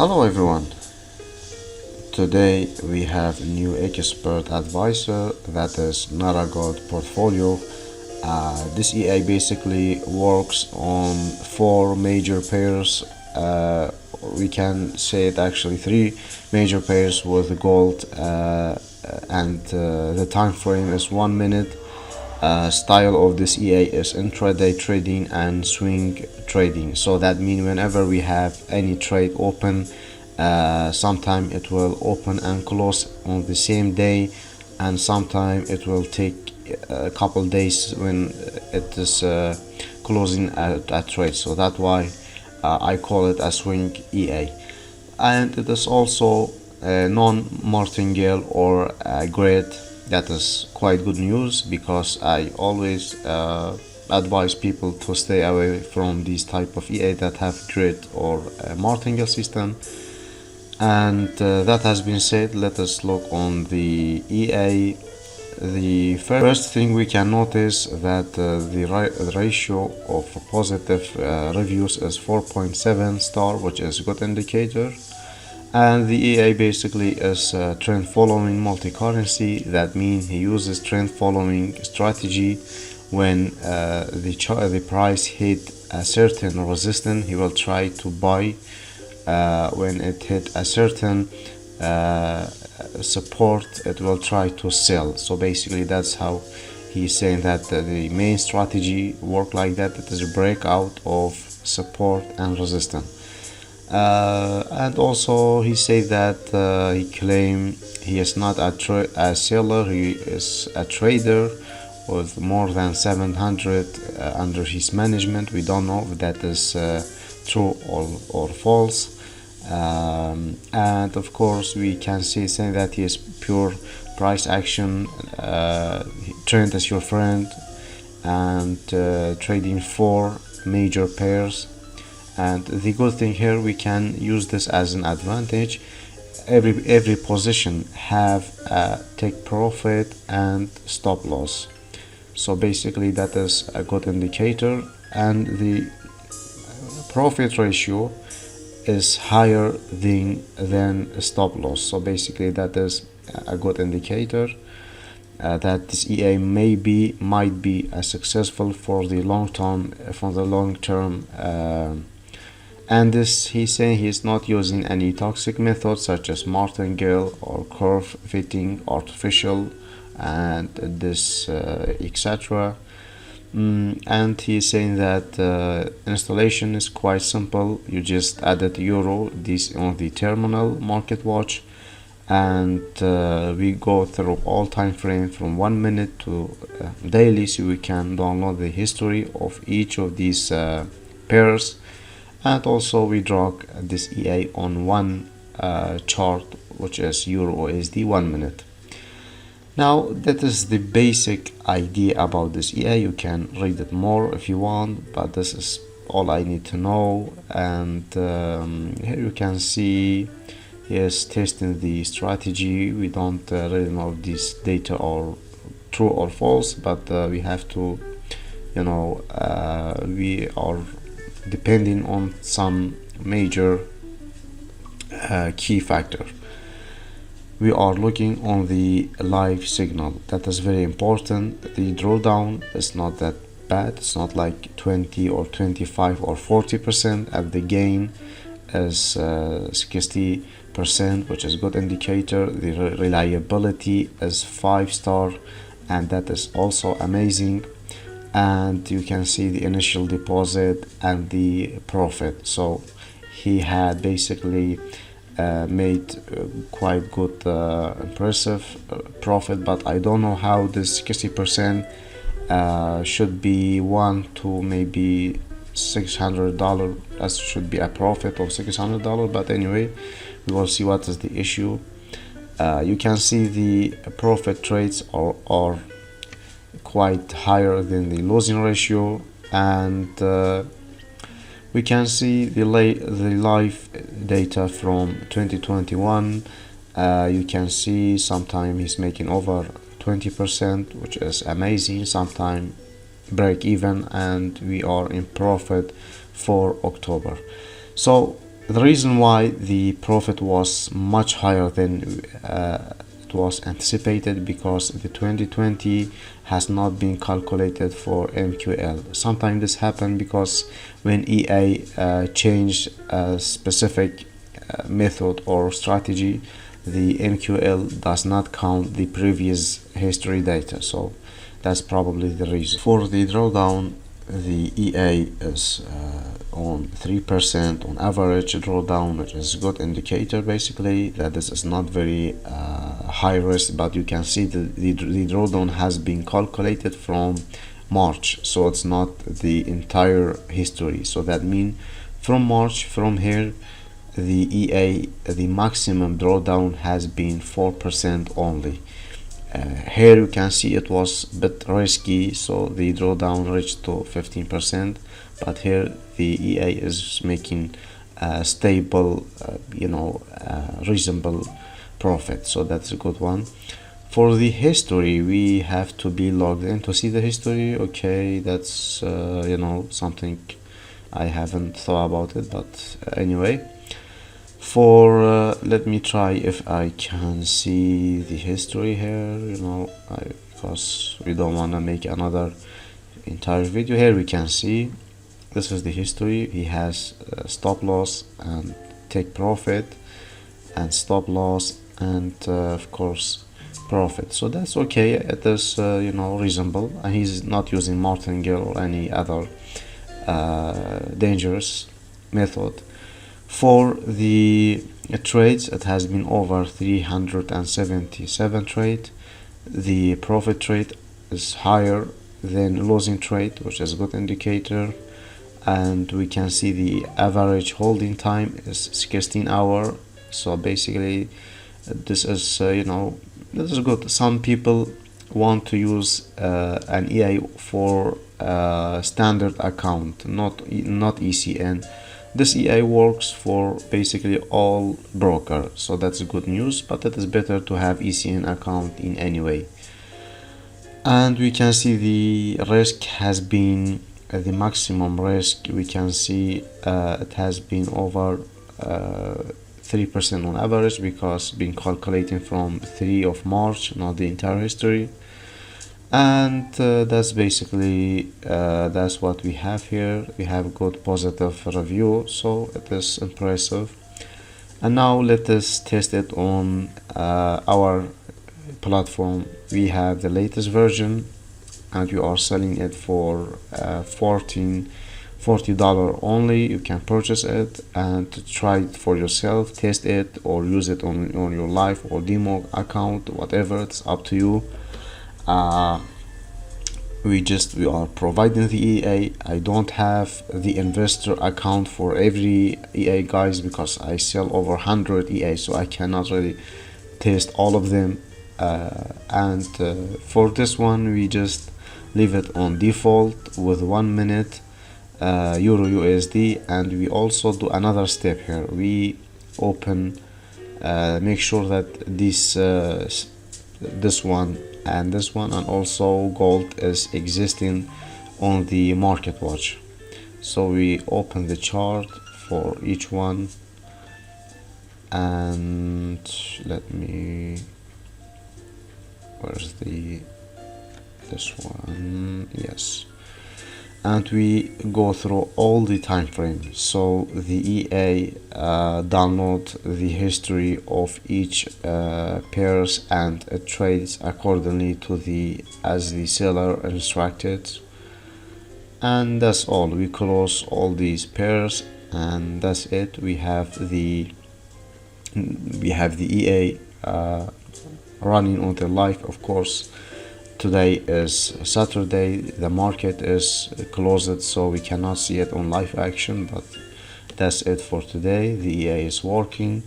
Hello everyone. Today we have a new expert advisor, that is Naragot portfolio. This EA basically works on four major pairs. We can say it actually three major pairs with gold, and the time frame is 1 minute. Style of this EA is intraday trading and swing trading. So that means whenever we have any trade open, sometime it will open and close on the same day, and sometime it will take a couple days when it is closing a trade. So that's why I call it a swing EA. And it is also a non-martingale or a grade. That is quite good news, because I always advise people to stay away from these type of EA that have grid or martingale system. And that has been said, let us look on the EA. The first thing we can notice that the ratio of positive reviews is 4.7 star, which is a good indicator. And the EA basically is trend following multi-currency. That means he uses trend following strategy. When the price hit a certain resistance, he will try to buy. When it hit a certain support, it will try to sell. So basically that's how he's saying that the main strategy work like that. It is a breakout of support and resistance. And also he said that he claimed he is not a seller, he is a trader with more than 700 under his management. We don't know if that is true or false. And of course we can see saying that he is pure price action, trend as your friend, and trading four major pairs. And the good thing here, we can use this as an advantage. Every position have a take profit and stop loss. So basically that is a good indicator, and the profit ratio is higher than stop loss. So basically that is a good indicator that this EA might be successful for the long term. And this, he's saying he's not using any toxic methods such as martingale or curve fitting, artificial, and this etc. And he's saying that installation is quite simple. You just added euro this on the terminal market watch, and we go through all time frame from 1 minute to daily, so we can download the history of each of these pairs. And also we draw this EA on one chart, which is Euro USD 1 minute. Now that is the basic idea about this EA. You can read it more if you want, but this is all I need to know. And here you can see he is testing the strategy. We don't really know if this data are true or false, but we have to, we are depending on some major key factor. We are looking on the live signal. That is very important. The drawdown is not that bad. It's not like 20 or 25 or 40%, and the gain is 60%, which is good indicator. The reliability is 5 star, and that is also amazing. And you can see the initial deposit and the profit. So he had basically made quite good impressive profit, but I don't know how this 60% should be $1 to maybe $600. That should be a profit of $600, but anyway, we will see what is the issue. You can see the profit trades are quite higher than the losing ratio, and we can see the live data from 2021. You can see sometime he's making over 20%, which is amazing. Sometime break even, and we are in profit for October. So The reason why the profit was much higher than it was anticipated, because the 2020 has not been calculated for MQL. Sometimes this happened because when EA changed a specific method or strategy, the MQL does not count the previous history data, so that's probably the reason. For the drawdown, the EA is on 3% on average drawdown, which is a good indicator basically that this is not very high risk, but you can see the drawdown has been calculated from March, so it's not the entire history. So that means from March, from here, the EA, the maximum drawdown has been 4% only. Here you can see it was a bit risky, so the drawdown reached to 15%, but here the EA is making a stable, reasonable profit, so that's a good one. For the history, we have to be logged in to see the history. Okay, that's something I haven't thought about it, but anyway. For let me try if I can see the history here, because we don't want to make another entire video. Here we can see this is the history. He has stop loss and take profit, and stop loss, and of course profit. So that's okay. It is reasonable, and he's not using martingale or any other dangerous method. For the trades, it has been over 377 trade. The profit trade is higher than losing trade, which is a good indicator. And we can see the average holding time is 16 hours. So basically, this is this is good. Some people want to use an EA for standard account, not ECN. This EA works for basically all broker, so that's good news, but it is better to have ECN account in any way. And we can see the risk has been the maximum risk. We can see it has been over 3% on average, because been calculating from 3 of March, not the entire history. And that's basically that's what we have here. We have good positive review, so it is impressive. And now let us test it on our platform. We have the latest version, and we are selling it for $40 only. You can purchase it and try it for yourself, test it, or use it on your live or demo account, whatever, it's up to you. We are providing the EA. I don't have the investor account for every EA, guys, because I sell over 100 EA, so I cannot really test all of them. And for this one, we just leave it on default with 1 minute Euro USD. And we also do another step here. We open, make sure that this one and this one and also gold is existing on the market watch. So we open the chart for each one, and let me, where's this one? Yes. And we go through all the time frames. So the EA download the history of each pairs and trades accordingly to as the seller instructed. And that's all. We close all these pairs, and that's it. We have the EA running on the live, of course. Today is Saturday, the market is closed, so we cannot see it on live action, but that's it for today. The EA is working.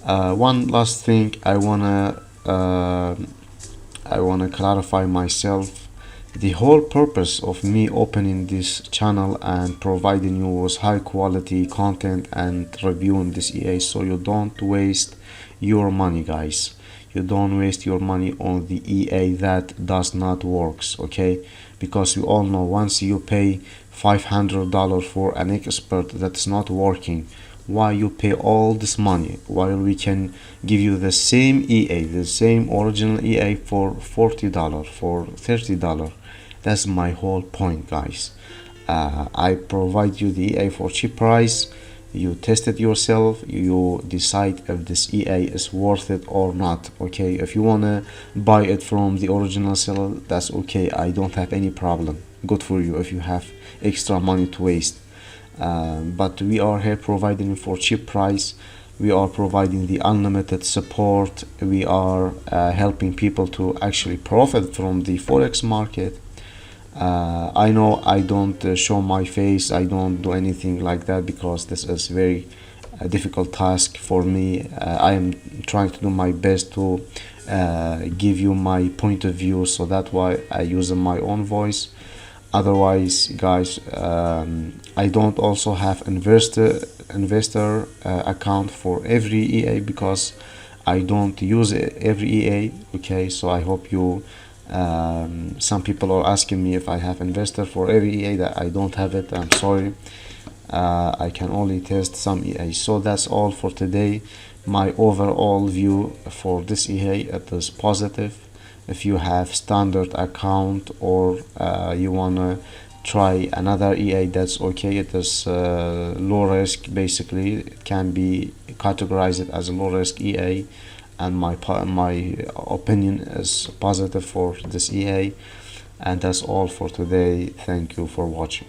One last thing I wanna clarify myself. The whole purpose of me opening this channel and providing you with high quality content and reviewing this EA, so you don't waste your money, guys. You don't waste your money on the EA that does not works, okay? Because you all know, once you pay $500 for an expert that's not working, why you pay all this money while we can give you the same EA, the same original EA for $40, for $30. That's my whole point, guys. I provide you the EA for cheap price. You test it yourself, you decide if this EA is worth it or not. Okay, if you wanna buy it from the original seller, that's okay, I don't have any problem. Good for you if you have extra money to waste. But we are here providing for cheap price. We are providing the unlimited support. We are helping people to actually profit from the forex market. I know I don't show my face, I don't do anything like that because this is very difficult task for me. I am trying to do my best to give you my point of view, so that's why I use my own voice. Otherwise, guys, I don't also have investor account for every EA because I don't use every EA. Okay, so I hope you some people are asking me if I have investor for every EA. That I don't have it, I'm sorry. I can only test some EA. So that's all for today. My overall view for this EA, it is positive. If you have standard account or you wanna try another EA, that's okay. It is low risk, basically. It can be categorized as a low risk EA, and my opinion is positive for this EA. And that's all for today. Thank you for watching.